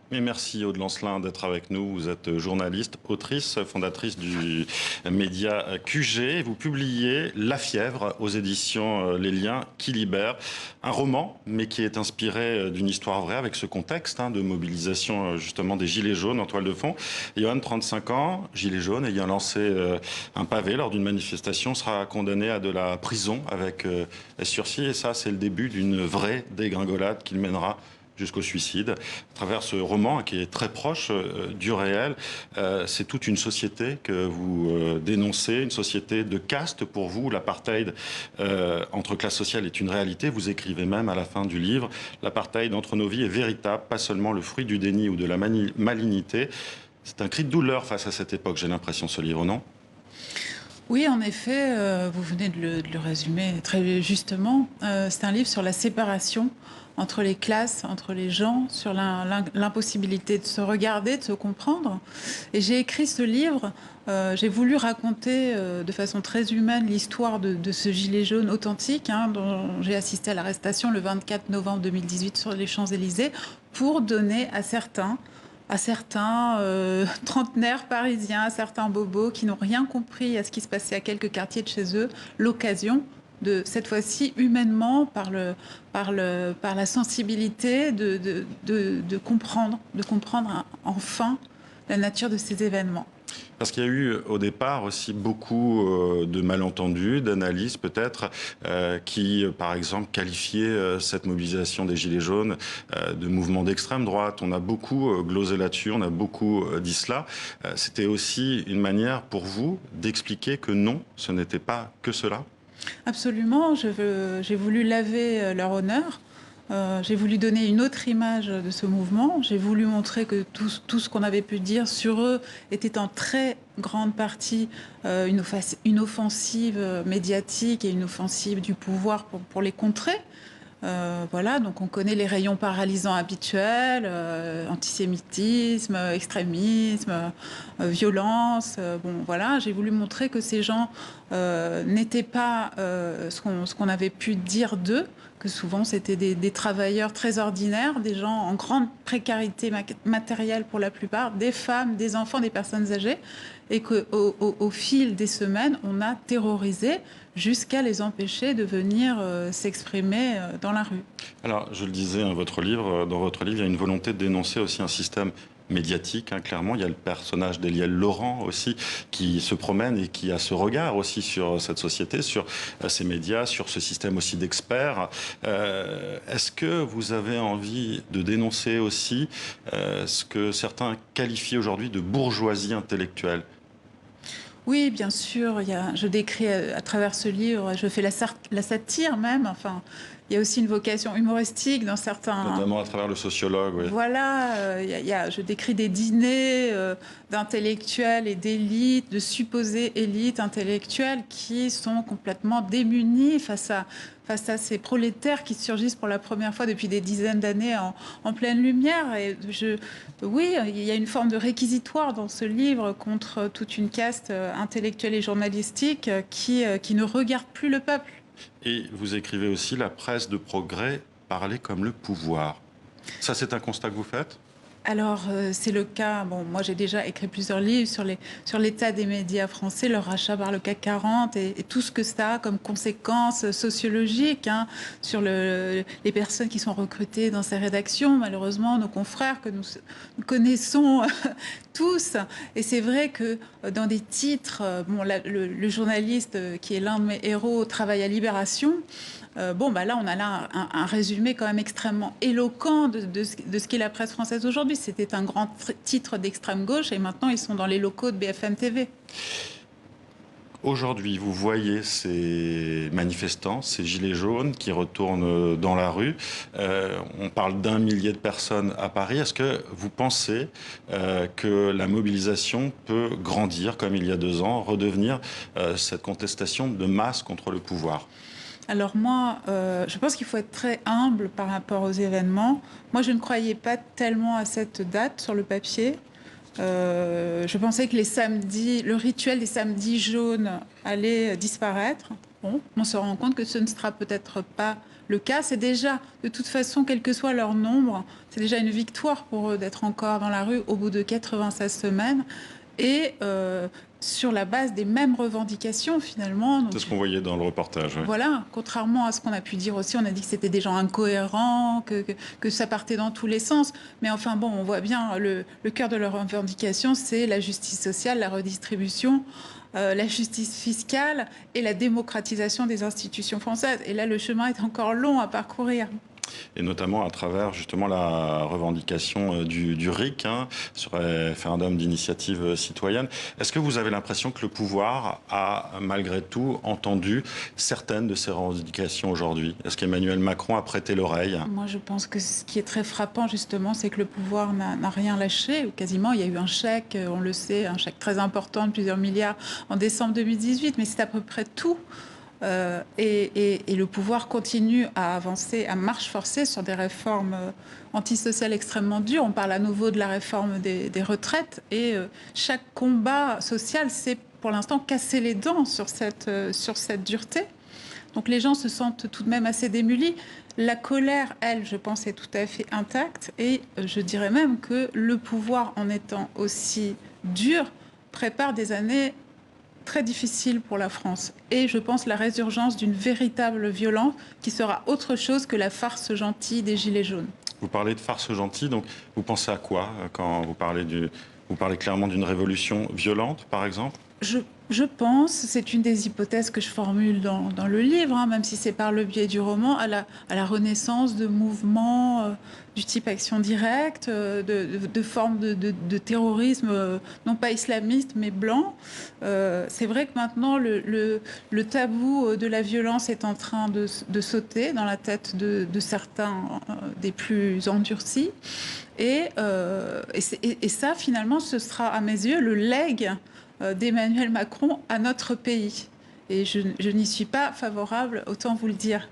Et merci Aude Lancelin d'être avec nous. Vous êtes journaliste, autrice, fondatrice du média QG. Vous publiez La Fièvre aux éditions Les Liens qui libèrent. Un roman, mais qui est inspiré d'une histoire vraie avec ce contexte de mobilisation justement des Gilets jaunes en toile de fond. Johan, 35 ans, Gilet jaune, ayant lancé un pavé lors d'une manifestation, sera condamné à de la prison avec sursis. Et ça, c'est le début d'une vraie dégringolade qu'il mènera jusqu'au suicide. À travers ce roman qui est très proche du réel, c'est toute une société que vous dénoncez, une société de caste pour vous. L'apartheid entre classes sociales est une réalité. Vous écrivez même à la fin du livre, l'apartheid entre nos vies est véritable, pas seulement le fruit du déni ou de la malignité. C'est un cri de douleur face à cette époque, j'ai l'impression, ce livre, non ? Oui, en effet, vous venez de le résumer très justement. C'est un livre sur la séparation entre les classes, entre les gens, sur l'impossibilité de se regarder, de se comprendre. Et j'ai écrit ce livre, j'ai voulu raconter de façon très humaine l'histoire de ce gilet jaune authentique, dont j'ai assisté à l'arrestation le 24 novembre 2018 sur les Champs-Élysées, pour donner à certains trentenaires parisiens, à certains bobos qui n'ont rien compris à ce qui se passait à quelques quartiers de chez eux, l'occasion de, cette fois-ci, humainement, par la sensibilité, de comprendre enfin la nature de ces événements. Parce qu'il y a eu au départ aussi beaucoup de malentendus, d'analyses peut-être, qui par exemple qualifiaient cette mobilisation des Gilets jaunes de mouvement d'extrême droite. On a beaucoup glosé là-dessus, on a beaucoup dit cela. C'était aussi une manière pour vous d'expliquer que non, ce n'était pas que cela? Absolument, j'ai voulu laver leur honneur. J'ai voulu donner une autre image de ce mouvement. J'ai voulu montrer que tout ce qu'on avait pu dire sur eux était en très grande partie une offensive médiatique et une offensive du pouvoir pour les contrer. Voilà, donc on connaît les rayons paralysants habituels, antisémitisme, extrémisme, violence. Bon, voilà, j'ai voulu montrer que ces gens n'étaient pas ce qu'on avait pu dire d'eux, que souvent c'était des travailleurs très ordinaires, des gens en grande précarité matérielle pour la plupart, des femmes, des enfants, des personnes âgées, et qu'au fil des semaines, on a terrorisé jusqu'à les empêcher de venir s'exprimer dans la rue. Alors, je le disais, dans votre livre, il y a une volonté de dénoncer aussi un système médiatique, clairement. Il y a le personnage d'Eliel Laurent aussi qui se promène et qui a ce regard aussi sur cette société, sur ces médias, sur ce système aussi d'experts. Est-ce que vous avez envie de dénoncer aussi ce que certains qualifient aujourd'hui de bourgeoisie intellectuelle ? Oui, bien sûr. Je décris à travers ce livre, je fais la satire même. Enfin, il y a aussi une vocation humoristique dans certains. Notamment à travers le sociologue, oui. Voilà, je décris des dîners d'intellectuels et d'élites, de supposées élites intellectuelles qui sont complètement démunies face à ces prolétaires qui surgissent pour la première fois depuis des dizaines d'années en pleine lumière. Et oui, il y a une forme de réquisitoire dans ce livre contre toute une caste intellectuelle et journalistique qui ne regarde plus le peuple. Et vous écrivez aussi « La presse de progrès parlait comme le pouvoir ». Ça, c'est un constat que vous faites ? Alors, c'est le cas. Bon, moi, j'ai déjà écrit plusieurs livres sur l'état des médias français, leur rachat par le CAC 40 et tout ce que ça a comme conséquences sociologiques sur les personnes qui sont recrutées dans ces rédactions. Malheureusement, nos confrères que nous connaissons tous. Et c'est vrai que dans des titres, bon, le journaliste qui est l'un de mes héros travaille à Libération. Bon, bah là, on a là un résumé quand même extrêmement éloquent de ce qu'est la presse française aujourd'hui. C'était un grand titre d'extrême gauche et maintenant, ils sont dans les locaux de BFM TV. Aujourd'hui, vous voyez ces manifestants, ces gilets jaunes qui retournent dans la rue. On parle d'1 millier de personnes à Paris. Est-ce que vous pensez que la mobilisation peut grandir, comme il y a 2 ans, redevenir cette contestation de masse contre le pouvoir ? Alors moi, je pense qu'il faut être très humble par rapport aux événements. Moi, je ne croyais pas tellement à cette date sur le papier. Je pensais que le rituel des samedis jaunes allait disparaître. Bon, on se rend compte que ce ne sera peut-être pas le cas. C'est déjà, de toute façon, quel que soit leur nombre, c'est déjà une victoire pour eux d'être encore dans la rue au bout de 96 semaines. Et sur la base des mêmes revendications, finalement. C'est ce qu'on voyait dans le reportage. Ouais. Voilà, contrairement à ce qu'on a pu dire aussi, on a dit que c'était des gens incohérents, que ça partait dans tous les sens. Mais enfin bon, on voit bien, le cœur de leurs revendications, c'est la justice sociale, la redistribution, la justice fiscale et la démocratisation des institutions françaises. Et là, le chemin est encore long à parcourir. Et notamment à travers justement la revendication du RIC, sur un référendum d'initiative citoyenne. Est-ce que vous avez l'impression que le pouvoir a malgré tout entendu certaines de ces revendications aujourd'hui? Est-ce qu'Emmanuel Macron a prêté l'oreille? Moi, je pense que ce qui est très frappant, justement, c'est que le pouvoir n'a rien lâché. Quasiment, il y a eu un chèque, on le sait, un chèque très important de plusieurs milliards en décembre 2018, mais c'est à peu près tout. Et le pouvoir continue à avancer à marche forcée sur des réformes antisociales extrêmement dures. On parle à nouveau de la réforme des retraites et chaque combat social s'est pour l'instant cassé les dents sur cette dureté. Donc les gens se sentent tout de même assez démunis. La colère, elle, je pense, est tout à fait intacte et je dirais même que le pouvoir, en étant aussi dur, prépare des années très difficile pour la France. Et je pense la résurgence d'une véritable violence qui sera autre chose que la farce gentille des Gilets jaunes. Vous parlez de farce gentille, donc vous pensez à quoi quand vous parlez vous parlez clairement d'une révolution violente, par exemple? Je pense, c'est une des hypothèses que je formule dans le livre, même si c'est par le biais du roman, à la renaissance de mouvements du type action directe, de formes de terrorisme, non pas islamiste, mais blanc. C'est vrai que maintenant, le tabou de la violence est en train de sauter dans la tête de certains des plus endurcis. Et ça, finalement, ce sera, à mes yeux, le legs d'Emmanuel Macron à notre pays. Et je n'y suis pas favorable, autant vous le dire.